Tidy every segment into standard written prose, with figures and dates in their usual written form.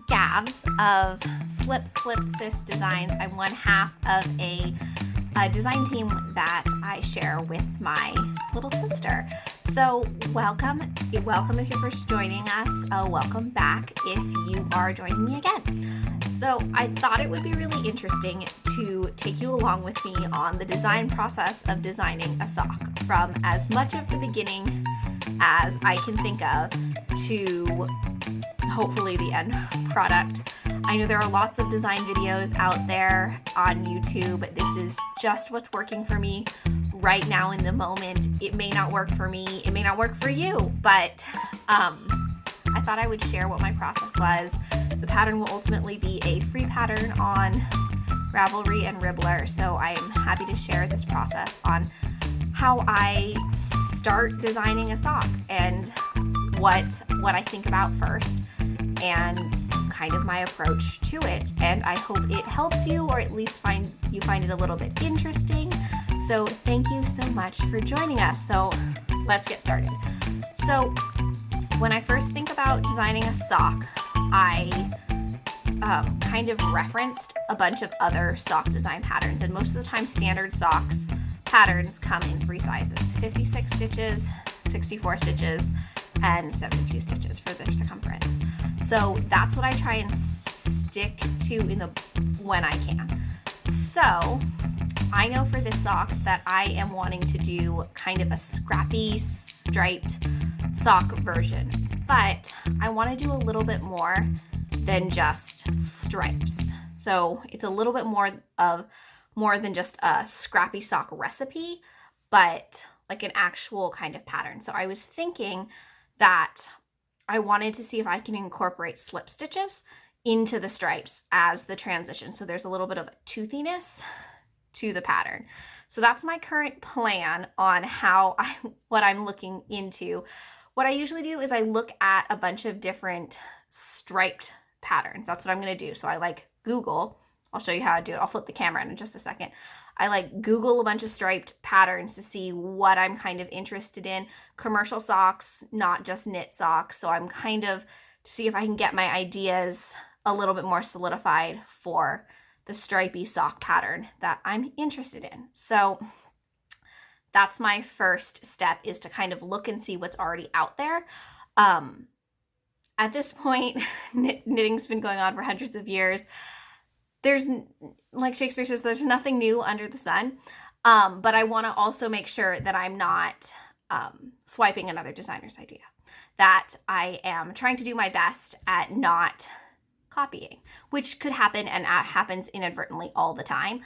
Gabs of Slip Slip Sis Designs. I'm one half of a design team that I share with my little sister. So welcome if you're first joining us. Welcome back if you are joining me again. So I thought it would be really interesting to take you along with me on the design process of designing a sock, from as much of the beginning as I can think of to hopefully the end product. I know there are lots of design videos out there on YouTube. This is just what's working for me right now in the moment. It may not work for me, it may not work for you, but I thought I would share what my process was. The pattern will ultimately be a free pattern on Ravelry and Ribbler, so I am happy to share this process on how I start designing a sock and what I think about first and kind of my approach to it. And I hope it helps you, or at least you find it a little bit interesting. So thank you so much for joining us. So let's get started. So when I first think about designing a sock, I kind of referenced a bunch of other sock design patterns, and most of the time standard socks patterns come in 3 sizes: 56 stitches, 64 stitches, and 72 stitches for their circumference. So that's what I try and stick to when I can. So I know for this sock that I am wanting to do kind of a scrappy striped sock version, but I want to do a little bit more than just stripes. So it's a little bit more than just a scrappy sock recipe, but like an actual kind of pattern. So I was thinking that I wanted to see if I can incorporate slip stitches into the stripes as the transition. So there's a little bit of toothiness to the pattern. So that's my current plan on what I'm looking into. What I usually do is I look at a bunch of different striped patterns. That's what I'm going to do. So I Google. I'll show you how to do it. I'll flip the camera in just a second. I Google a bunch of striped patterns to see what I'm kind of interested in. Commercial socks, not just knit socks. So I'm kind of to see if I can get my ideas a little bit more solidified for the stripy sock pattern that I'm interested in. So that's my first step, is to kind of look and see what's already out there. At this point, knitting's been going on for hundreds of years. There's, like Shakespeare says, there's nothing new under the sun. But I want to also make sure that I'm not swiping another designer's idea, that I am trying to do my best at not copying, which could happen and happens inadvertently all the time.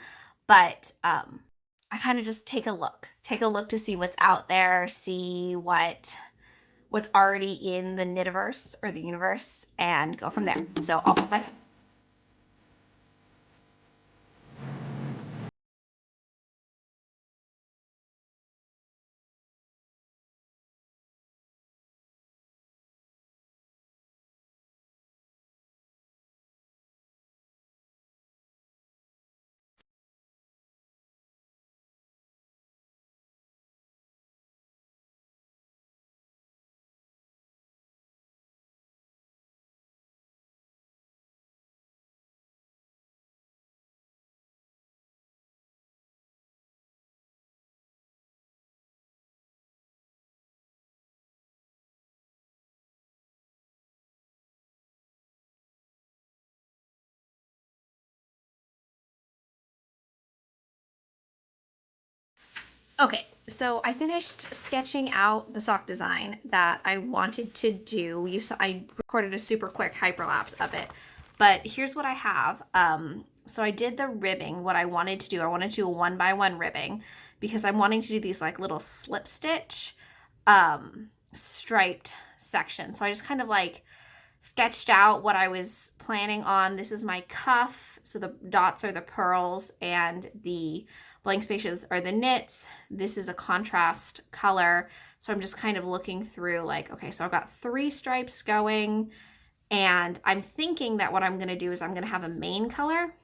But I kind of just take a look to see what's out there, see what's already in the knitiverse or the universe, and go from there. So I'll put my Okay, so I finished sketching out the sock design that I wanted to do. I recorded a super quick hyperlapse of it, but here's what I have. So I did the ribbing. What I wanted to do, I wanted to do a 1x1 ribbing because I'm wanting to do these little slip stitch striped sections. So I just kind of sketched out what I was planning on. This is my cuff. So the dots are the pearls and the blank spaces are the knits. This is a contrast color. So I'm just kind of looking through okay, so I've got 3 stripes going, and I'm thinking that what I'm going to do is I'm going to have a main color,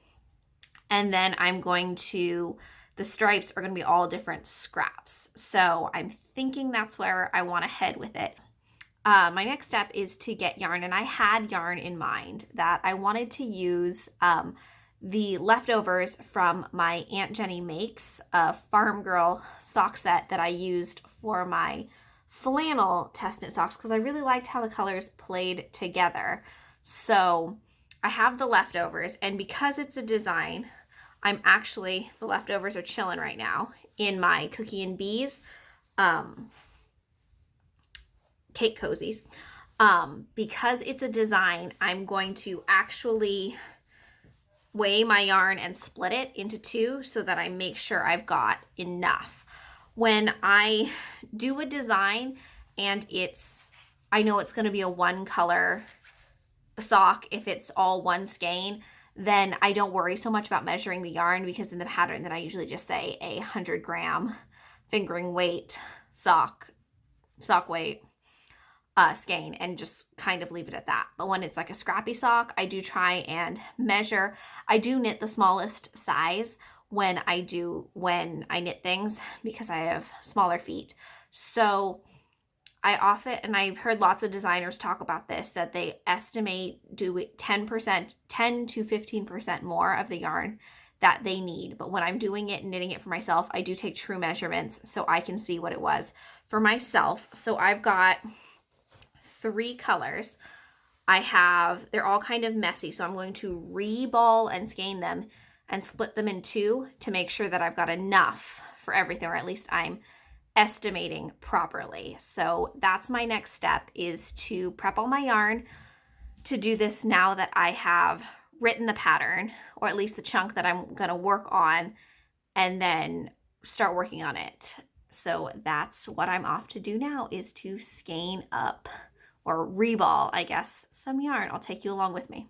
and then the stripes are going to be all different scraps. So I'm thinking that's where I want to head with it. my next step is to get yarn, and I had yarn in mind that I wanted to use the leftovers from my Aunt Jenny Makes Farm Girl sock set that I used for my flannel test knit socks because I really liked how the colors played together. So I have the leftovers, and because it's a design, the leftovers are chilling right now in my Cookie and Bees cake cozies. Because it's a design, I'm going to actually weigh my yarn and split it into two so that I make sure I've got enough. When I do a design and I know it's going to be a one color sock, if it's all one skein, then I don't worry so much about measuring the yarn, because in the pattern then I usually just say 100-gram fingering weight sock weight skein and just kind of leave it at that. But when it's like a scrappy sock, I do try and measure. I do knit the smallest size when I knit things because I have smaller feet. So I've heard lots of designers talk about this, that they estimate do 10 to 15% more of the yarn that they need. But when I'm doing it and knitting it for myself, I do take true measurements so I can see what it was for myself. So I've got 3 colors. They're all kind of messy, so I'm going to reball and skein them and split them in 2 to make sure that I've got enough for everything, or at least I'm estimating properly. So that's my next step, is to prep all my yarn to do this now that I have written the pattern, or at least the chunk that I'm going to work on, and then start working on it. So that's what I'm off to do now, is to skein up, or reball, I guess, some yarn. I'll take you along with me.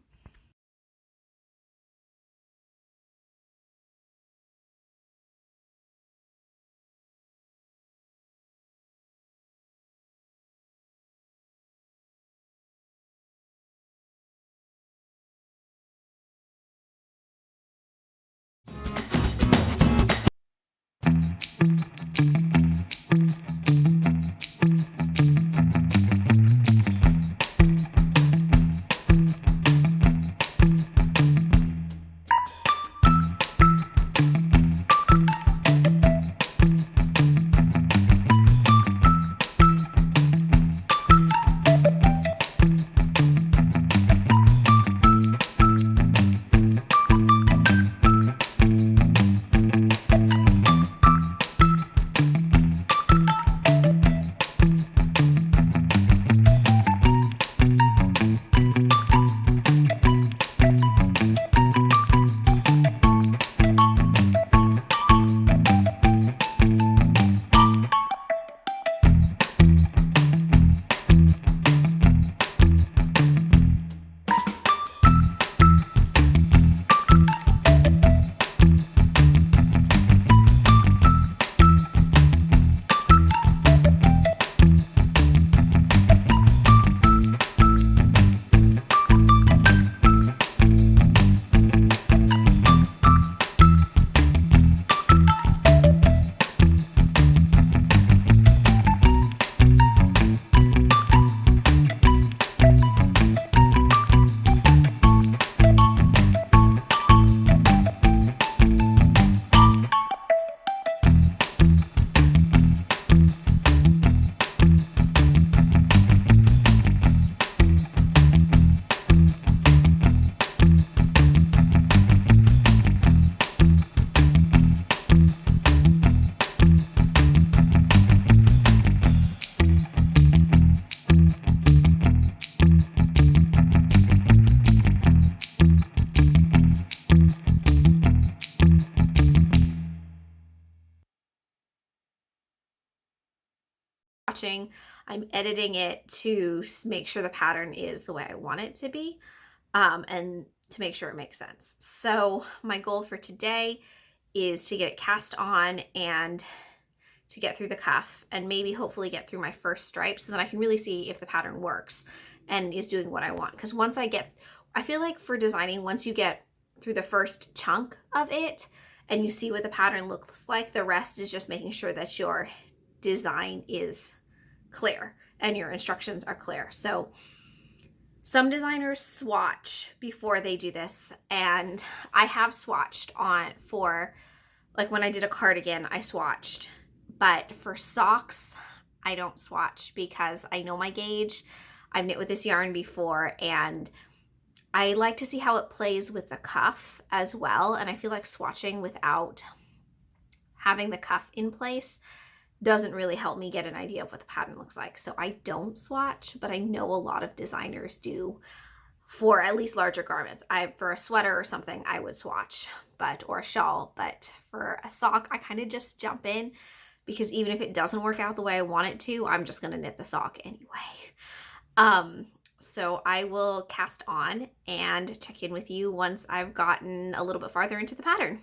I'm editing it to make sure the pattern is the way I want it to be, and to make sure it makes sense. So my goal for today is to get it cast on and to get through the cuff, and maybe hopefully get through my first stripe so that I can really see if the pattern works and is doing what I want. Because I feel like for designing, once you get through the first chunk of it and you see what the pattern looks like, the rest is just making sure that your design is clear and your instructions are clear. So some designers swatch before they do this, and I have swatched on for, like when I did a cardigan, I swatched, but for socks, I don't swatch because I know my gauge. I've knit with this yarn before, and I like to see how it plays with the cuff as well. And I feel like swatching without having the cuff in place doesn't really help me get an idea of what the pattern looks like. So I don't swatch, but I know a lot of designers do for at least larger garments. For a sweater or something, I would swatch, or a shawl, but for a sock, I kind of just jump in, because even if it doesn't work out the way I want it to, I'm just gonna knit the sock anyway. So I will cast on and check in with you once I've gotten a little bit farther into the pattern.